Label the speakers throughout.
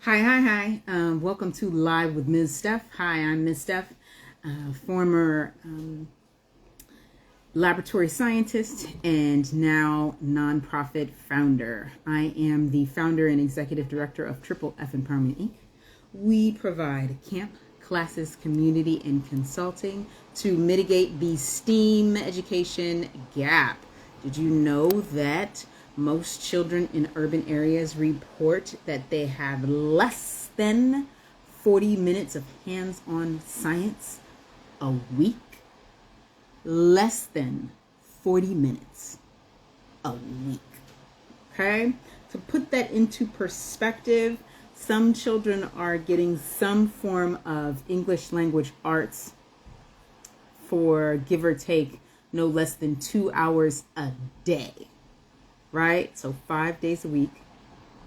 Speaker 1: Hi. Welcome to Live with Ms. Steph. Hi, I'm Ms. Steph, former laboratory scientist and now nonprofit founder. I am the founder and executive director of Triple F Empowerment Inc. We provide camp, classes, community, and consulting to mitigate the STEAM education gap. Did you know that most children in urban areas report that they have less than 40 minutes of hands-on science a week? Less than 40 minutes a week. Okay? To put that into perspective, some children are getting some form of English language arts for, give or take, no less than 2 hours a day. Right? So 5 days a week,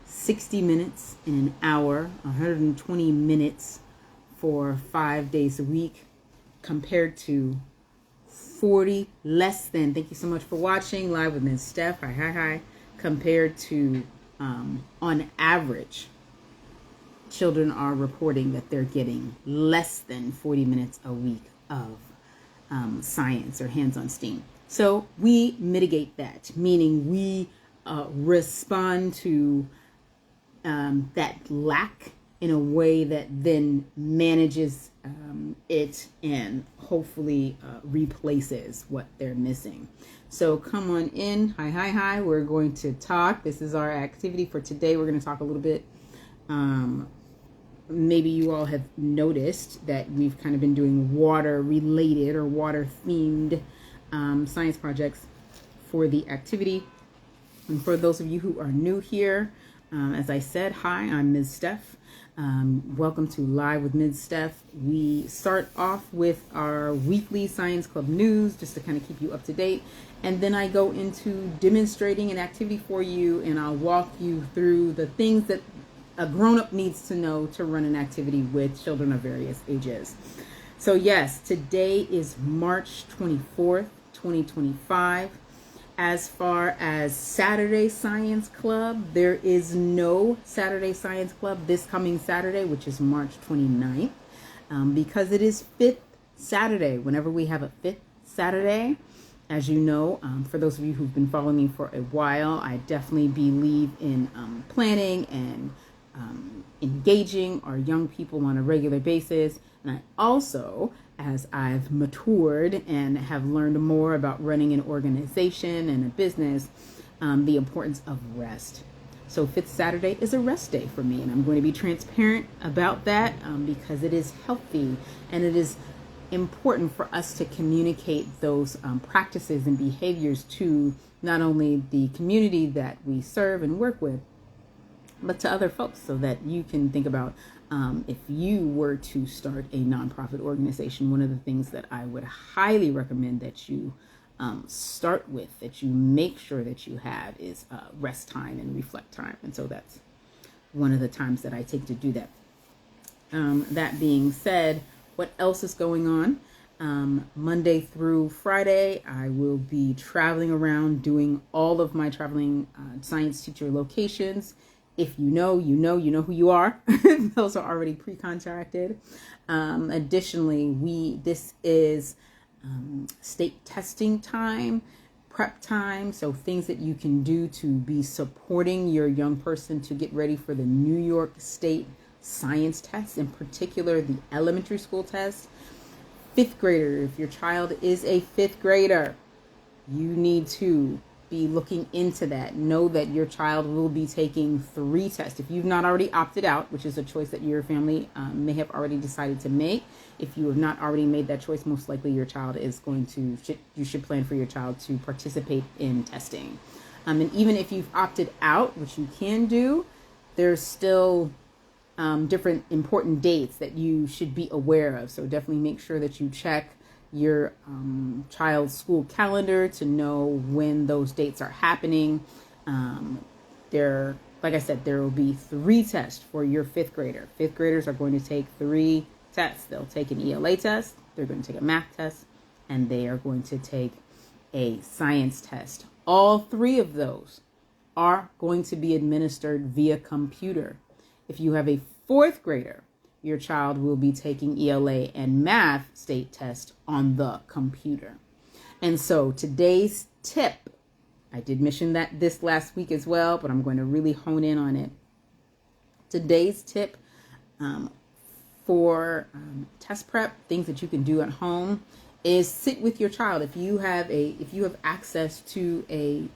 Speaker 1: 60 minutes in an hour, 120 minutes for 5 days a week, compared to 40 less than, thank you so much for watching Live with Ms. Steph, hi, compared to, on average, children are reporting that they're getting less than 40 minutes a week of science or hands-on STEAM. So we mitigate that, meaning we respond to that lack in a way that then manages it and hopefully replaces what they're missing. So come on in. Hi. We're going to talk. This is our activity for today. We're going to talk a little bit. Maybe you all have noticed that we've kind of been doing water-related or water-themed science projects for the activity. And for those of you who are new here, as I said, hi, I'm Ms. Steph. Welcome to Live with Ms. Steph. We start off with our weekly Science Club news, just to kind of keep you up to date. And then I go into demonstrating an activity for you, and I'll walk you through the things that a grown-up needs to know to run an activity with children of various ages. So yes, today is March 24th, 2025. As far as Saturday Science Club, there is no Saturday Science Club this coming Saturday, which is March 29th, because it is fifth Saturday. Whenever we have a fifth Saturday, as you know, for those of you who've been following me for a while, I definitely believe in planning and engaging our young people on a regular basis. And I also, as I've matured and have learned more about running an organization and a business, the importance of rest. So fifth Saturday is a rest day for me, and I'm going to be transparent about that because it is healthy and it is important for us to communicate those practices and behaviors to not only the community that we serve and work with, but to other folks, so that you can think about if you were to start a nonprofit organization, one of the things that I would highly recommend that you start with, that you make sure that you have, is rest time and reflect time. And so that's one of the times that I take to do that. That being said, what else is going on? Monday through Friday, I will be traveling around doing all of my traveling science teacher locations. If you know who you are. Those are already pre-contracted. Additionally, this is state testing time, prep time, so things that you can do to be supporting your young person to get ready for the New York State science test, in particular the elementary school test. Fifth grader, if your child is a fifth grader, you need to be looking into that. Know that your child will be taking 3 tests. If you've not already opted out, which is a choice that your family may have already decided to make, if you have not already made that choice, most likely your child is going to, you should plan for your child to participate in testing. And even if you've opted out, which you can do, there's still different important dates that you should be aware of. So definitely make sure that you check your child's school calendar to know when those dates are happening. Like I said, there will be 3 tests for your fifth grader. Fifth graders are going to take 3 tests. They'll take an ELA test, they're going to take a math test, and they are going to take a science test. All 3 of those are going to be administered via computer. If you have a fourth grader, your child will be taking ELA and math state test on the computer. And so today's tip, I did mention that this last week as well, but I'm going to really hone in on it. Today's tip for test prep, things that you can do at home, is sit with your child. If you have access to a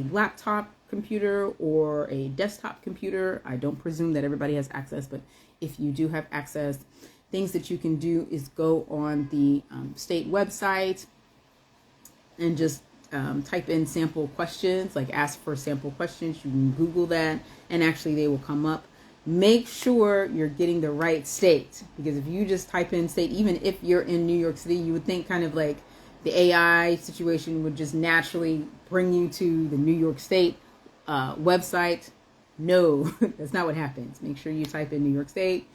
Speaker 1: laptop computer or a desktop computer, I don't presume that everybody has access, but if you do have access, things that you can do is go on the state website and just type in sample questions, like ask for sample questions. You can Google that and actually they will come up. Make sure you're getting the right state, because if you just type in state, even if you're in New York City, you would think kind of like the AI situation would just naturally bring you to the New York State website. No, that's not what happens. Make sure you type in New York State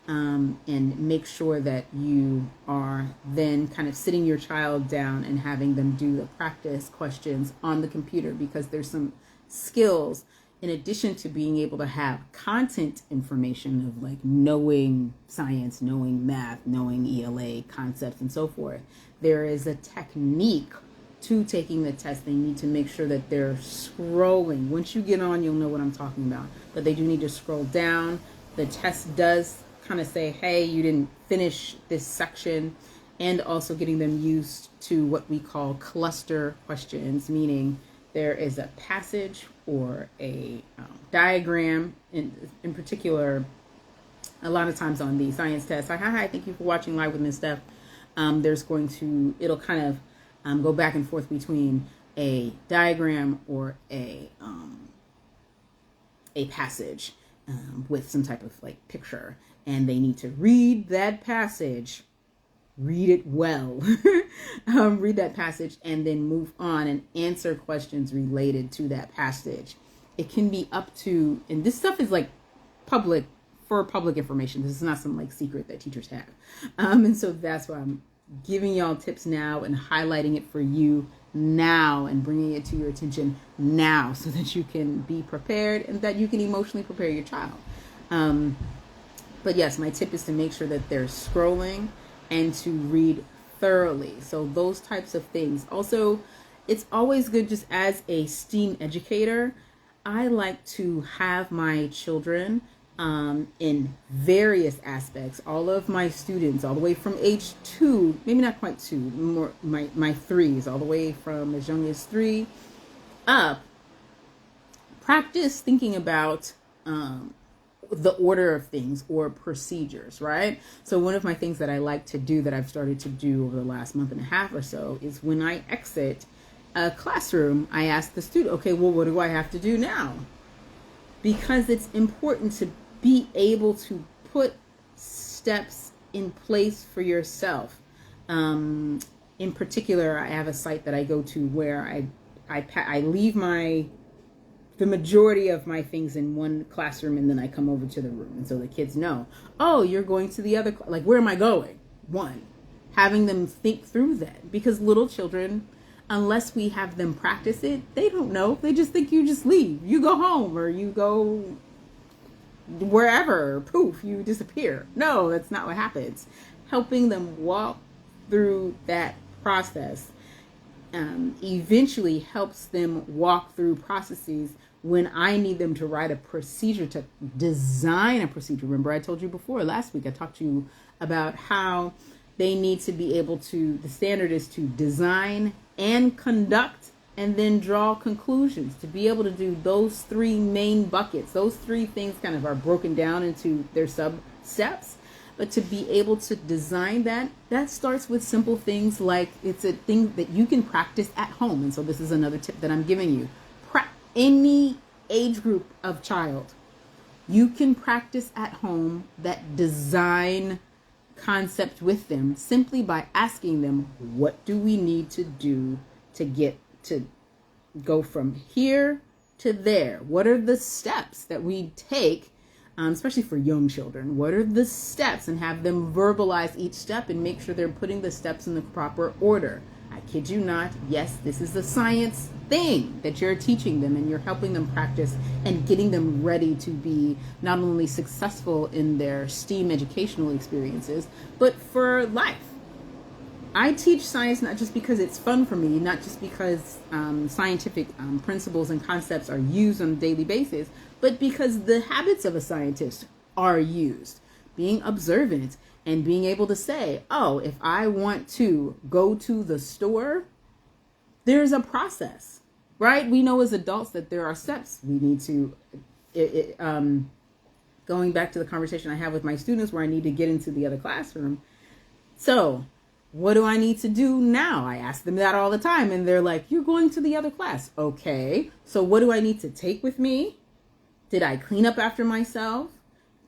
Speaker 1: and make sure that you are then kind of sitting your child down and having them do the practice questions on the computer, because there's some skills in addition to being able to have content information of like knowing science, knowing math, knowing ELA concepts and so forth. There is a technique to taking the test. They need to make sure that they're scrolling. Once you get on, you'll know what I'm talking about. But they do need to scroll down. The test does kind of say, hey, you didn't finish this section. And also getting them used to what we call cluster questions, meaning there is a passage or a diagram. In particular, a lot of times on the science test, hi, thank you for watching Live with Miss Steph. It'll kind of go back and forth between a diagram or a passage with some type of like picture, and they need to read that passage. Read it well. Read that passage and then move on and answer questions related to that passage. It can be up to, and this stuff is like public information. This is not some like secret that teachers have. And so that's why I'm giving y'all tips now and highlighting it for you now and bringing it to your attention now so that you can be prepared and that you can emotionally prepare your child. But yes, my tip is to make sure that they're scrolling and to read thoroughly. So those types of things. Also, it's always good, just as a STEAM educator, I like to have my children in various aspects. All of my students, all the way from age 2, maybe not quite 2, more my 3s, all the way from as young as 3 up, practice thinking about the order of things or procedures, right? So one of my things that I like to do, that I've started to do over the last month and a half or so, is when I exit a classroom, I ask the student, okay, well, what do I have to do now? Because it's important to be able to put steps in place for yourself. In particular, I have a site that I go to where I leave the majority of my things in one classroom, and then I come over to the room. And so the kids know, oh, you're going to the other, like, where am I going? One, having them think through that, because little children, unless we have them practice it, they don't know. They just think you just leave. You go home or you go wherever, poof, you disappear. No, that's not what happens. Helping them walk through that process eventually helps them walk through processes when I need them to write a procedure, to design a procedure. Remember, I told you before, last week, I talked to you about how they need to be able to, the standard is to design and conduct and then draw conclusions. To be able to do those 3 main buckets, those 3 things kind of are broken down into their sub steps. But to be able to design that starts with simple things like, it's a thing that you can practice at home. And so this is another tip that I'm giving you. Any age group of child, you can practice at home that design concept with them simply by asking them, what do we need to do to get to go from here to there? What are the steps that we take? Especially for young children, what are the steps, and have them verbalize each step and make sure they're putting the steps in the proper order. I kid you not. Yes, this is a science thing that you're teaching them, and you're helping them practice and getting them ready to be not only successful in their STEAM educational experiences, but for life. I teach science not just because it's fun for me, not just because scientific principles and concepts are used on a daily basis, but because the habits of a scientist are used. Being observant and being able to say, oh, if I want to go to the store, there's a process, right? We know as adults that there are steps we need to, going back to the conversation I have with my students where I need to get into the other classroom. So what do I need to do now? I ask them that all the time, and they're like, you're going to the other class. Okay, so what do I need to take with me? Did I clean up after myself?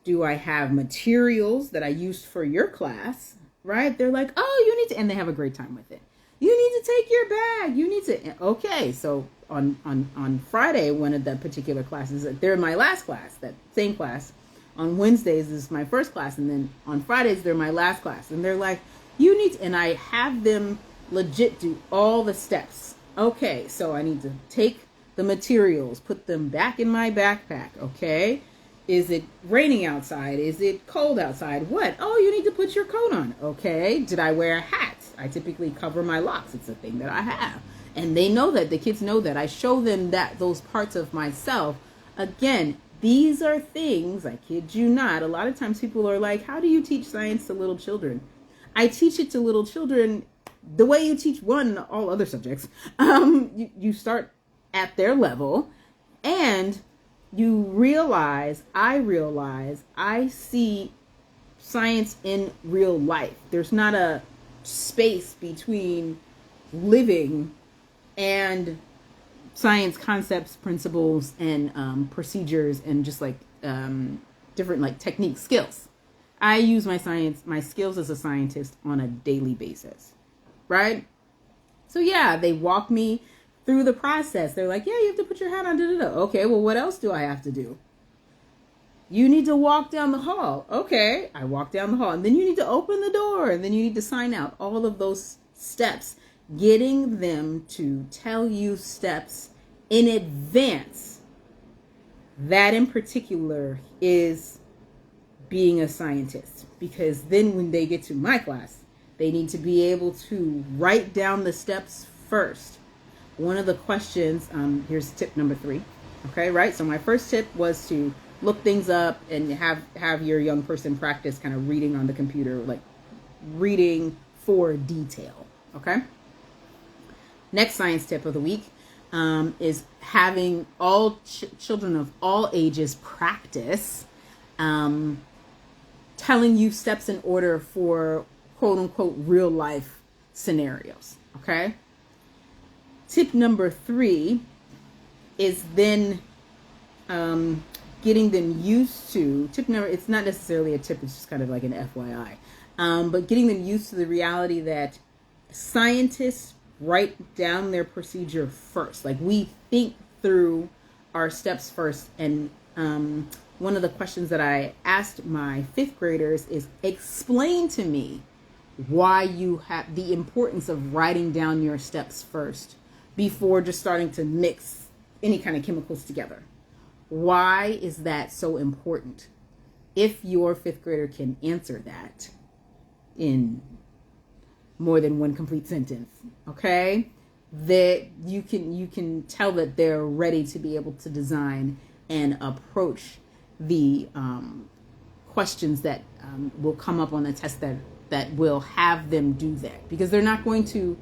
Speaker 1: Do I have materials that I used for your class? Right? They're like, oh, you need to, and they have a great time with it. You need to take your bag. You need to, okay. So on Friday, one of the particular classes, they're my last class, that same class. On Wednesdays is my first class, and then on Fridays, they're my last class. And they're like, you need to, and I have them legit do all the steps. Okay, so I need to take the materials, put them back in my backpack, okay? Is it raining outside? Is it cold outside? What? Oh, you need to put your coat on. Okay. Did I wear a hat? I typically cover my locks. It's a thing that I have. And they know that. The kids know that. I show them that those parts of myself. Again, these are things, I kid you not. A lot of times people are like, how do you teach science to little children? I teach it to little children the way you teach all other subjects. You start at their level, and I see science in real life. There's not a space between living and science concepts, principles, and procedures, and just like different like technique skills. I use my skills as a scientist on a daily basis, right? So yeah, they walk me through the process. They're like, yeah, you have to put your hat on. Da, da, da. Okay, well, what else do I have to do? You need to walk down the hall. Okay, I walk down the hall. And then you need to open the door. And then you need to sign out. All of those steps. Getting them to tell you steps in advance. That in particular is being a scientist. Because then when they get to my class, they need to be able to write down the steps first. One of the questions, here's tip number 3. Okay, right? So my first tip was to look things up and have your young person practice kind of reading on the computer, like reading for detail. Okay. Next science tip of the week is having all children of all ages practice telling you steps in order for quote unquote real life scenarios. Okay. Tip number 3 is then getting them used to, it's not necessarily a tip, it's just kind of like an FYI, but getting them used to the reality that scientists write down their procedure first. Like we think through our steps first. And one of the questions that I asked my 5th graders is explain to me why you have the importance of writing down your steps first before just starting to mix any kind of chemicals together. Why is that so important? If your 5th grader can answer that in more than one complete sentence, okay, that you can tell that they're ready to be able to design and approach the questions that will come up on the test that will have them do that, because they're not going to.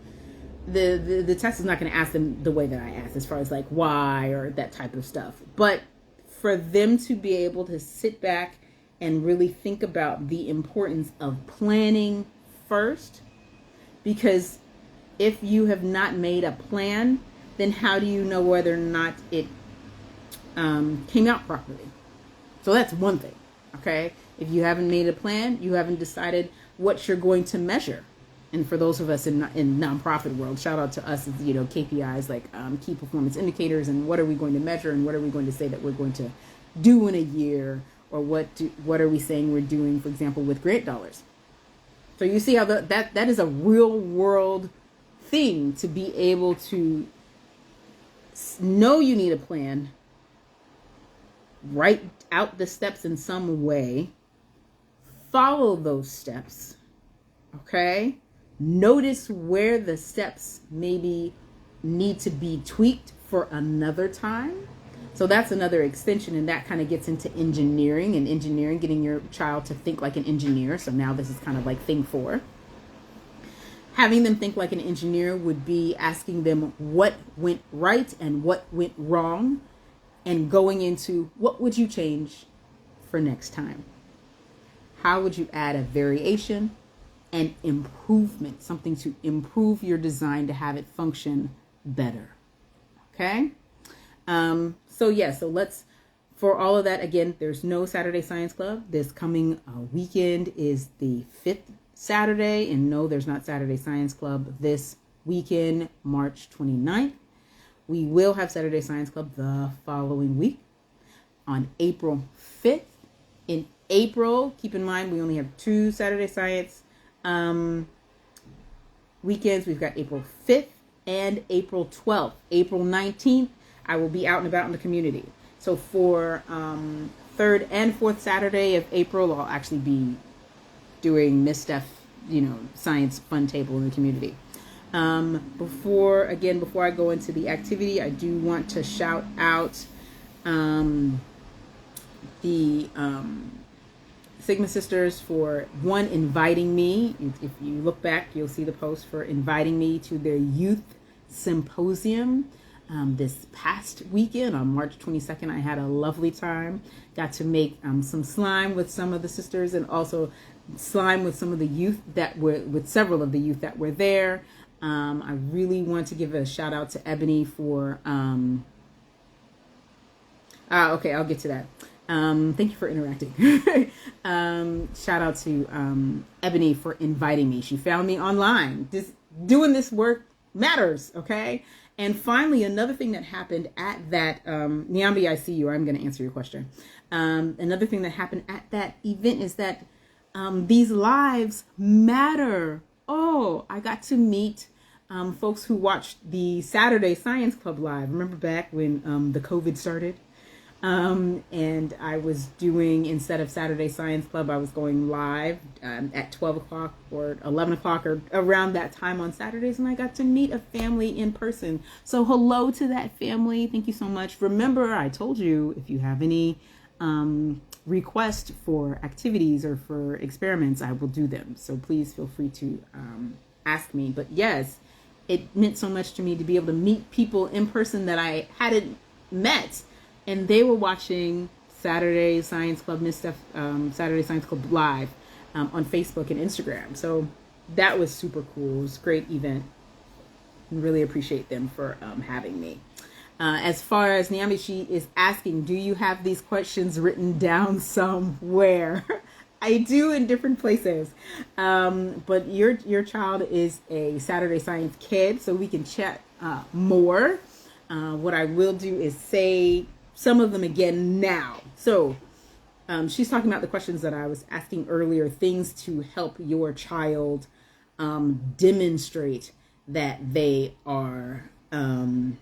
Speaker 1: The test is not going to ask them the way that I asked, as far as like why or that type of stuff. But for them to be able to sit back and really think about the importance of planning first, because if you have not made a plan, then how do you know whether or not it came out properly? So that's one thing, okay? If you haven't made a plan, you haven't decided what you're going to measure. And for those of us in nonprofit world, shout out to us, KPIs, like key performance indicators, and what are we going to measure, and what are we going to say that we're going to do in a year, or what are we saying we're doing, for example, with grant dollars. So you see how that is a real world thing to be able to know you need a plan, write out the steps in some way, follow those steps, okay? Notice where the steps maybe need to be tweaked for another time. So that's another extension, and that kind of gets into engineering, getting your child to think like an engineer. So now this is kind of like thing 4. Having them think like an engineer would be asking them what went right and what went wrong, and going into what would you change for next time? How would you add a variation and improvement, something to improve your design to have it function better? Okay? So let's, for all of that, again, there's no Saturday Science Club. This coming weekend is the 5th Saturday, and no, there's not Saturday Science Club this weekend, March 29th. We will have Saturday Science Club the following week on April 5th. In April, keep in mind, we only have 2 Saturday Science weekends. We've got April 5th and April 12th. April 19th, I will be out and about in the community. So for 3rd and 4th Saturday of April, I'll actually be doing Miss Steph, science fun table in the community. Before I go into the activity, I do want to shout out the Sigma Sisters for inviting me. If you look back, you'll see the post for inviting me to their youth symposium this past weekend on March 22nd. I had a lovely time. Got to make some slime with some of the sisters, and also slime with some of the youth with several of the youth that were there. I really want to give a shout out to Ebony for okay, I'll get to that. Thank you for interacting. Shout out to Ebony for inviting me. She found me online. Just doing this work matters, okay? And finally, another thing that happened at that, Nyambi, I see you. I'm going to answer your question. Another thing that happened at that event is that these lives matter. Oh, I got to meet folks who watched the Saturday Science Club live. Remember back when the COVID started? And I was doing, instead of Saturday Science Club, I was going live at 12 o'clock or 11 o'clock or around that time on Saturdays, and I got to meet a family in person. So hello to that family. Thank you so much. Remember, I told you, if you have any request for activities or for experiments, I will do them. So please feel free to ask me. But yes, it meant so much to me to be able to meet people in person that I hadn't met. And they were watching Saturday Science Club, Miss Steph, Saturday Science Club live on Facebook and Instagram. So that was super cool. It was a great event. And really appreciate them for having me. As far as Nyami, she is asking, do you have these questions written down somewhere? I do in different places. But your child is a Saturday Science kid, so we can chat more. What I will do is say some of them again now. So she's talking about the questions that I was asking earlier, things to help your child demonstrate that they are, and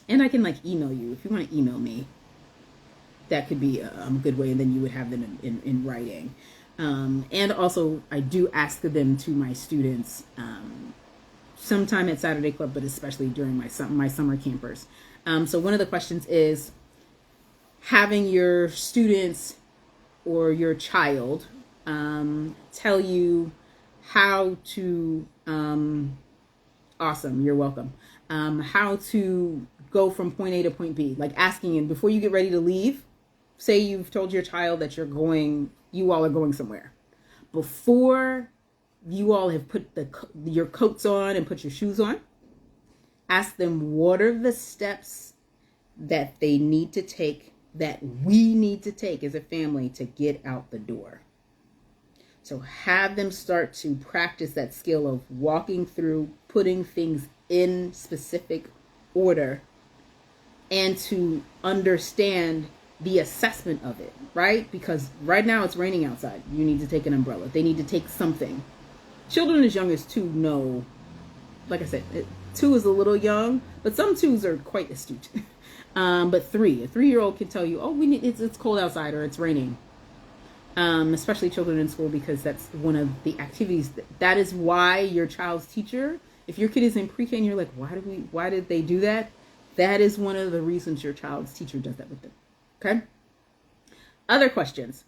Speaker 1: I can email you if you want to email me. That could be a good way, and then you would have them in writing. And also, I do ask them to my students sometime at Saturday Club, but especially during my summer campers. So one of the questions is having your students or your child tell you how to, awesome, you're welcome, how to go from point A to point B, like asking him before you get ready to leave. Say you've told your child that you all are going somewhere. Before you all have put your coats on and put your shoes on, ask them what are the steps that they need to take, that we need to take as a family to get out the door. So have them start to practice that skill of walking through, putting things in specific order, and to understand the assessment of it, right? Because right now it's raining outside. You need to take an umbrella. They need to take something. Children as young as 2 know like I said, 2 is a little young, but some 2s are quite astute. But a 3-year-old can tell you, oh, it's cold outside or it's raining. Especially children in school, because that's one of the activities. That is why your child's teacher, if your kid is in pre-K and you're like, why did they do that? That is one of the reasons your child's teacher does that with them. Okay. Other questions.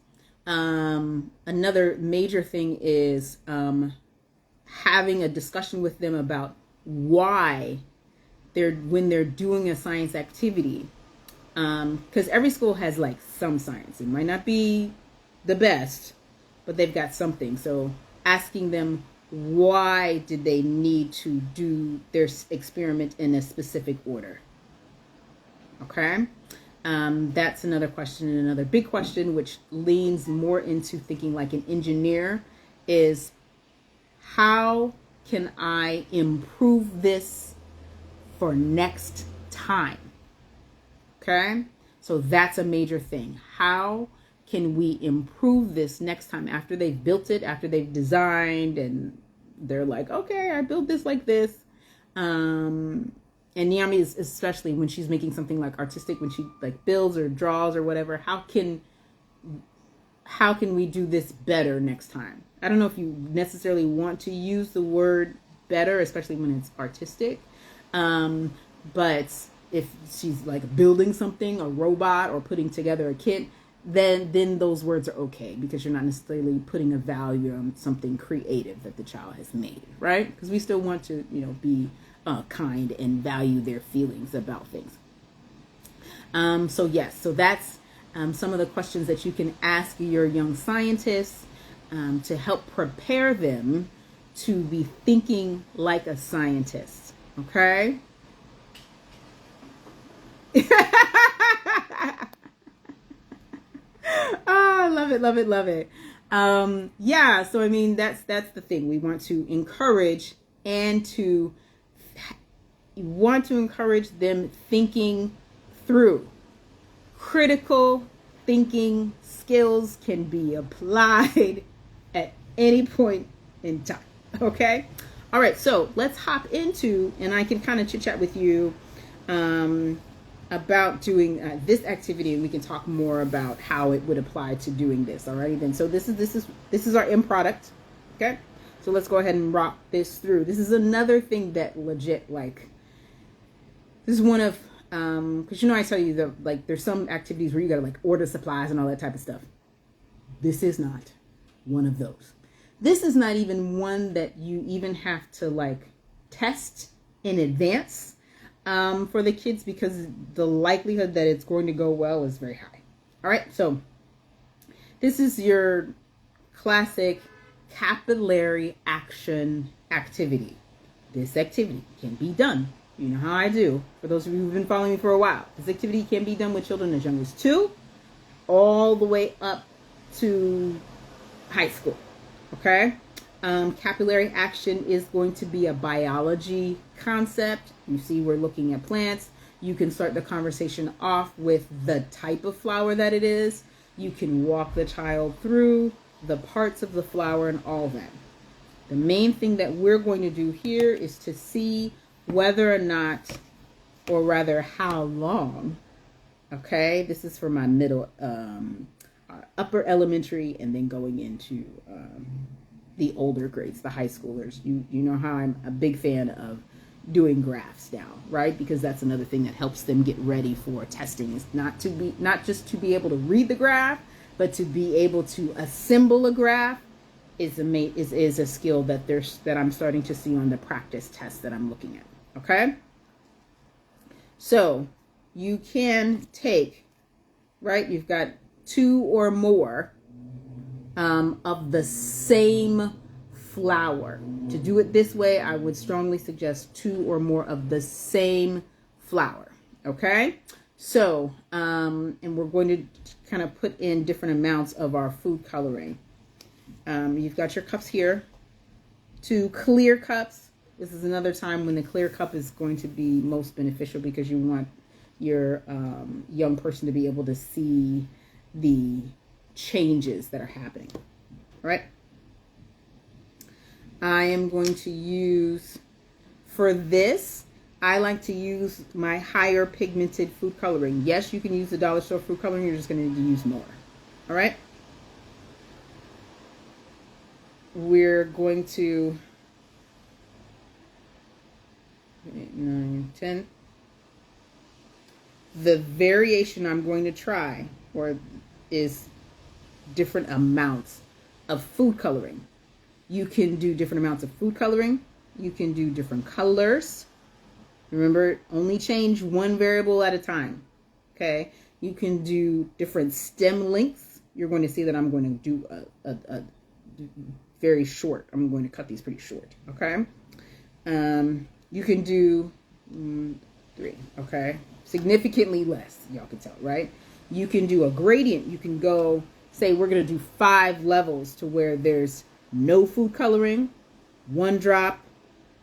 Speaker 1: Another major thing is having a discussion with them about why when they're doing a science activity. Because every school has like some science. It might not be the best, but they've got something. So asking them, why did they need to do their experiment in a specific order? Okay. That's another question. And another big question, which leans more into thinking like an engineer, is how can I improve this for next time? Okay. So that's a major thing. How can we improve this next time after they've built it, after they've designed and they're like, okay, I built this like this. And Niami is, especially when she's making something like artistic, when she like builds or draws or whatever, how can we do this better next time? I don't know if you necessarily want to use the word better, especially when it's artistic. But if she's like building something, a robot, or putting together a kit, then those words are okay, because you're not necessarily putting a value on something creative that the child has made, right? Because we still want to, be kind and value their feelings about things. So that's some of the questions that you can ask your young scientists to help prepare them to be thinking like a scientist. Okay. Oh, love it, love it, love it. So I mean, that's the thing. We want to encourage encourage them thinking through. Critical thinking skills can be applied at any point in time. Okay. All right. So let's hop into, and I can kind of chit chat with you about doing this activity, and we can talk more about how it would apply to doing this. Alrighty then. So this is our end product. Okay. So let's go ahead and rock this through. This is another thing that legit, like, this is one of, because I tell you that there's some activities where you gotta like order supplies and all that type of stuff. This is not one of those. This is not even one that you even have to like test in advance for the kids, because the likelihood that it's going to go well is very high. All right, so this is your classic capillary action activity. This activity can be done. You know how I do. For those of you who've been following me for a while, this activity can be done with children as young as 2 all the way up to high school. Okay. Capillary action is going to be a biology concept. You see, we're looking at plants. You can start the conversation off with the type of flower that it is. You can walk the child through the parts of the flower and all that. The main thing that we're going to do here is to see whether or not, or rather how long, okay, this is for my middle, upper elementary, and then going into the older grades, the high schoolers. You know how I'm a big fan of doing graphs now, right? Because that's another thing that helps them get ready for testing. Is not just to be able to read the graph, but to be able to assemble a graph is a skill that I'm starting to see on the practice tests that I'm looking at. Okay, so you can take, right? You've got 2 or more of the same flower. To do it this way, I would strongly suggest 2 or more of the same flower. Okay, so and we're going to kind of put in different amounts of our food coloring. You've got your cups here, 2 clear cups. This is another time when the clear cup is going to be most beneficial, because you want your young person to be able to see the changes that are happening. All right. I am going to use For this, I like to use my higher pigmented food coloring. Yes, you can use the dollar store food coloring. You're just going to need to use more. All right. We're going to 8, 9, 10. The variation I'm going to try is different amounts of food coloring. You can do different amounts of food coloring. You can do different colors. Remember, only change one variable at a time. Okay. You can do different stem lengths. You're going to see that I'm going to do a very short. I'm going to cut these pretty short. Okay. You can do 3. Okay. Significantly less. Y'all can tell, right? You can do a gradient. You can go, say we're going to do 5 levels to where there's no food coloring, 1 drop,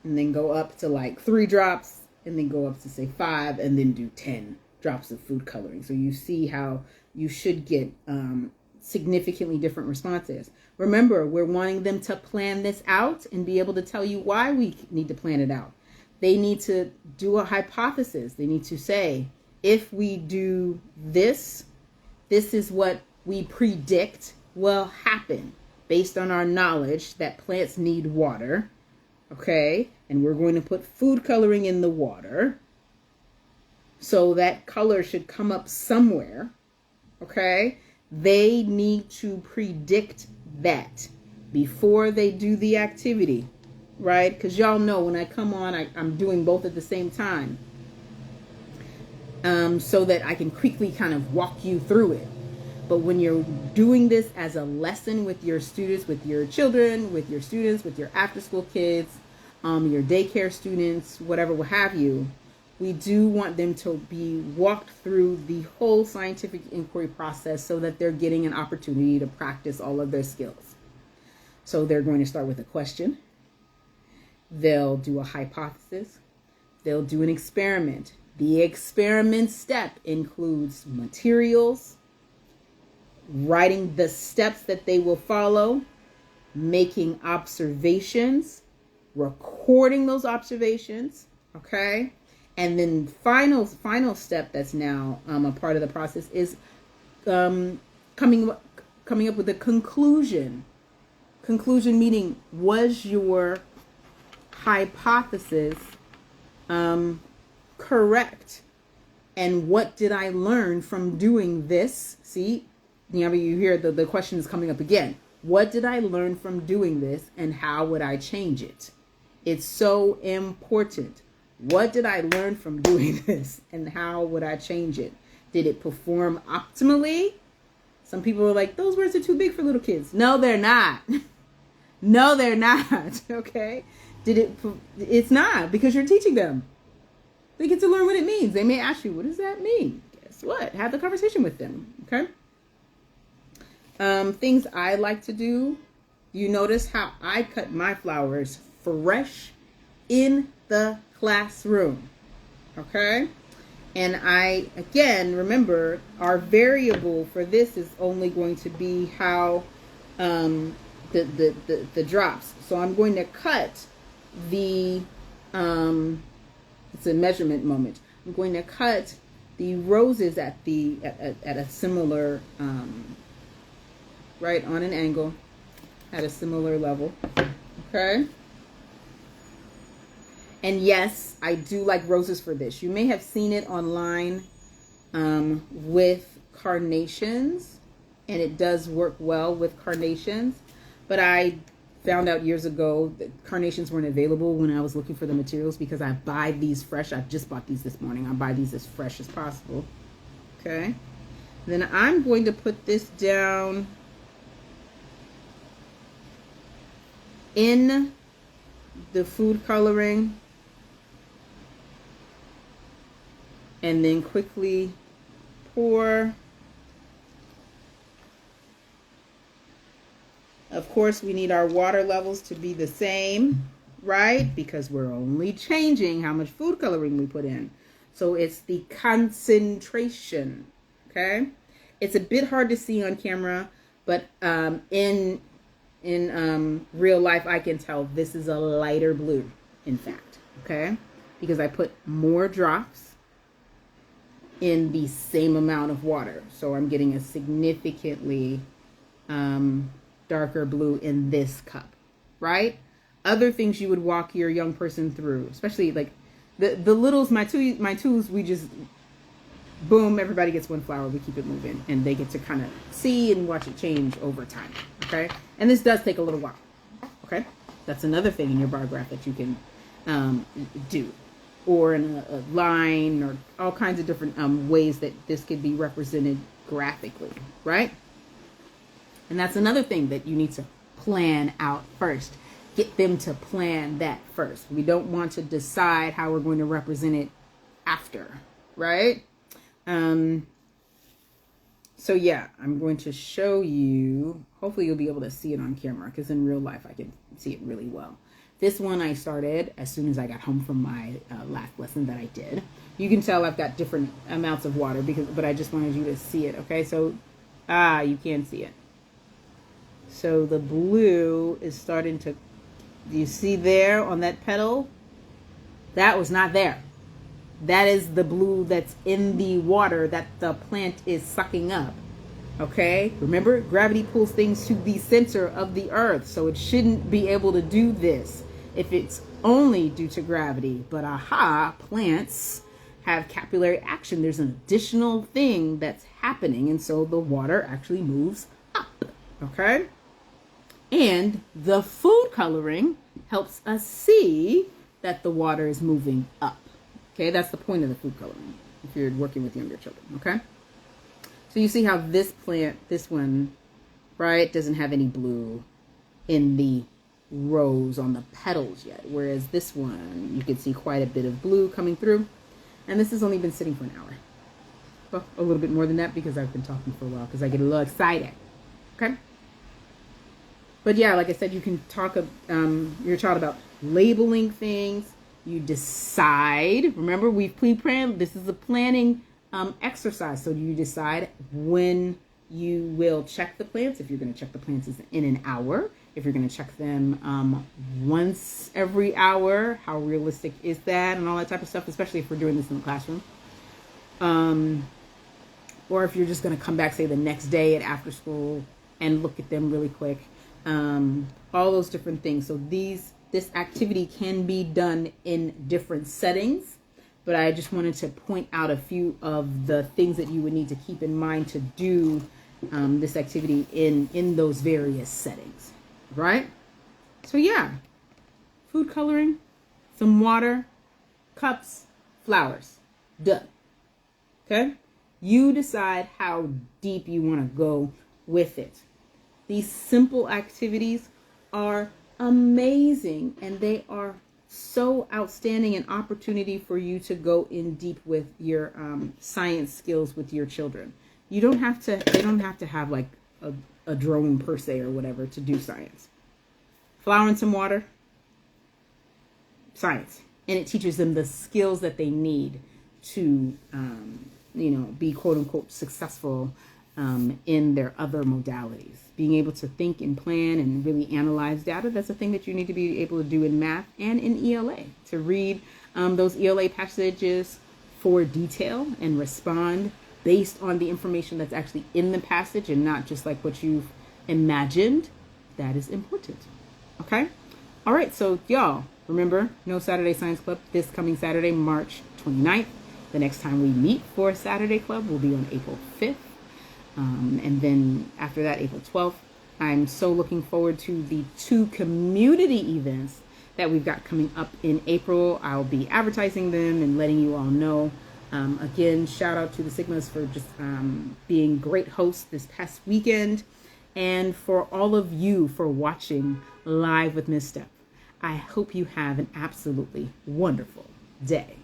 Speaker 1: and then go up to like 3 drops, and then go up to say 5, and then do 10 drops of food coloring. So you see how you should get significantly different responses. Remember, we're wanting them to plan this out and be able to tell you why we need to plan it out. They need to do a hypothesis. They need to say, if we do this, this is what we predict will happen based on our knowledge that plants need water. Okay, and we're going to put food coloring in the water. So that color should come up somewhere. Okay, they need to predict that before they do the activity, right? Because y'all know when I come on, I'm doing both at the same time. So that I can quickly kind of walk you through it. But when you're doing this as a lesson with your students, with your children, with your students, with your after-school kids, your daycare students, whatever, what have you, we do want them to be walked through the whole scientific inquiry process so that they're getting an opportunity to practice all of their skills. So they're going to start with a question. They'll do a hypothesis. They'll do an experiment. The experiment step includes materials, writing the steps that they will follow, making observations, recording those observations, okay? And then final step that's now a part of the process is coming up with a conclusion. Conclusion meaning, was your hypothesis correct? And what did I learn from doing this? See, you hear the question is coming up again. What did I learn from doing this, and how would I change it? It's so important. What did I learn from doing this, and how would I change it? Did it perform optimally? Some people are like, those words are too big for little kids. No, they're not. No, they're not. Okay? It's not, because you're teaching them. They get to learn what it means. They may ask you, what does that mean? Guess what? Have the conversation with them. Okay? Things I like to do. You notice how I cut my flowers fresh in the classroom. Okay? And I, again, remember, our variable for this is only going to be how the drops. So I'm going to cut the, it's a measurement moment. I'm going to cut the roses at a similar, right on an angle, at a similar level. Okay? And yes, I do like roses for this. You may have seen it online with carnations, and it does work well with carnations. But I found out years ago that carnations weren't available when I was looking for the materials, because I buy these fresh. I just bought these this morning. I buy these as fresh as possible. Okay. Then I'm going to put this down in the food coloring, and then quickly pour. Of course, we need our water levels to be the same, right? Because we're only changing how much food coloring we put in. So it's the concentration, okay? It's a bit hard to see on camera, but in real life, I can tell this is a lighter blue, in fact, okay? Because I put more drops in the same amount of water. So I'm getting a significantly darker blue in this cup, right? Other things you would walk your young person through, especially like the littles, my twos, we just, boom, everybody gets one flower, we keep it moving, and they get to kind of see and watch it change over time, okay? And this does take a little while, okay? That's another thing in your bar graph that you can do, or in a line, or all kinds of different ways that this could be represented graphically, right? And that's another thing that you need to plan out first. Get them to plan that first. We don't want to decide how we're going to represent it after, right? So yeah, I'm going to show you, hopefully you'll be able to see it on camera, because in real life I can see it really well. This one I started as soon as I got home from my last lesson that I did. You can tell I've got different amounts of water, but I just wanted you to see it, okay? So, you can see it. So the blue is starting to, do you see there on that petal? That was not there. That is the blue that's in the water that the plant is sucking up. Okay? Remember, gravity pulls things to the center of the earth, so it shouldn't be able to do this if it's only due to gravity. But plants have capillary action. There's an additional thing that's happening, and so the water actually moves up. Okay? And the food coloring helps us see that the water is moving up. Okay, that's the point of the food coloring if you're working with younger children, okay? So you see how this plant, this one, right, doesn't have any blue in the rows on the petals yet, whereas this one, you can see quite a bit of blue coming through. And this has only been sitting for an hour. Well, a little bit more than that because I've been talking for a while because I get a little excited, okay? But yeah, like I said, you can talk your child about labeling things. You decide, remember we've pre-planned, this is a planning exercise. So you decide when you will check the plants. If you're going to check the plants in an hour, if you're going to check them once every hour, how realistic is that, and all that type of stuff, especially if we're doing this in the classroom. Or if you're just going to come back, say, the next day at after school and look at them really quick. All those different things. So this activity can be done in different settings, but I just wanted to point out a few of the things that you would need to keep in mind to do this activity in those various settings, right? So yeah, food coloring, some water, cups, flowers, done. Okay? You decide how deep you want to go with it. These simple activities are amazing, and they are so outstanding, an opportunity for you to go in deep with your science skills with your children. They don't have to have like a drone per se or whatever to do science. Flour and some water, science. And it teaches them the skills that they need to be quote unquote successful in their other modalities. Being able to think and plan and really analyze data, that's a thing that you need to be able to do in math and in ELA. To read those ELA passages for detail and respond based on the information that's actually in the passage and not just like what you've imagined, that is important. Okay? All right, so y'all, remember, no Saturday Science Club this coming Saturday, March 29th. The next time we meet for Saturday Club will be on April 5th. And then after that, April 12th. I'm so looking forward to the 2 community events that we've got coming up in April. I'll be advertising them and letting you all know. Again, shout out to the Sigmas for just being great hosts this past weekend, and for all of you for watching Live with Miss Steph. I hope you have an absolutely wonderful day.